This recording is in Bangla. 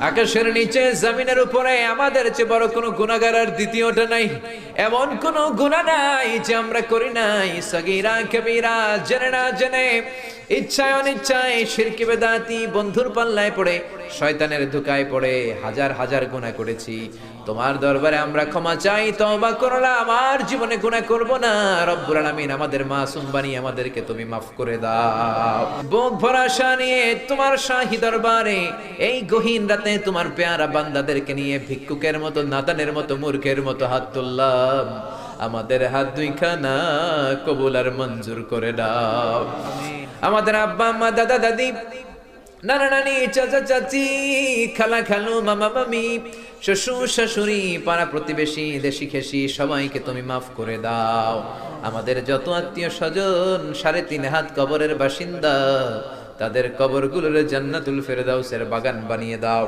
আকাশের নিচে জমিনের উপরে আমাদের চেয়ে বড় কোনো গুনাহগার আর দ্বিতীয়টা নাই। এমন কোনো গুনাহ নাই যে আমরা করি নাই, সগীরা কবিরা, জেনে না জেনে, ইচ্ছায় অনিচ্ছায়, শিরকি বেদাতি, বন্ধুর পাল্লায় পড়ে, শয়তানের ধোঁকায় পড়ে হাজার হাজার গুনাহ করেছি। তোমার দরবারে আমরা ক্ষমা চাই, তওবা করলাম, আমার জীবনে গুনাহ করব না। রব্বুল আলামিন আমাদের মাসুম বানিয়ে আমাদেরকে তুমি মাফ করে দাও। বুক ভরা আশা নিয়ে তোমার শাহী দরবারে এই গহীন রাতে তোমার পেয়ারা বান্দাদেরকে নিয়ে ভিক্ষুকের মতো, নাদানের মতো, মূর্খের মতো হাত তুললাম। আমাদের হাত দুইখানা কবুল আর মঞ্জুর করে দাও। আমাদের আব্বা আম্মা, দাদা দাদি, নানা নানি, চাচা চাচি, খালা খালু, মামা মামি, শ্বশুর শাশুড়ি, পাড়া প্রতিবেশী, দেশি খেসি, সবাইকে তুমি মাফ করে দাও। আমাদের যত আত্মীয় স্বজন 3.5 হাত কবরের বাসিন্দা, তাদের কবরগুলোর জান্নাতুল ফেরদাউসের বাগান বানিয়ে দাও।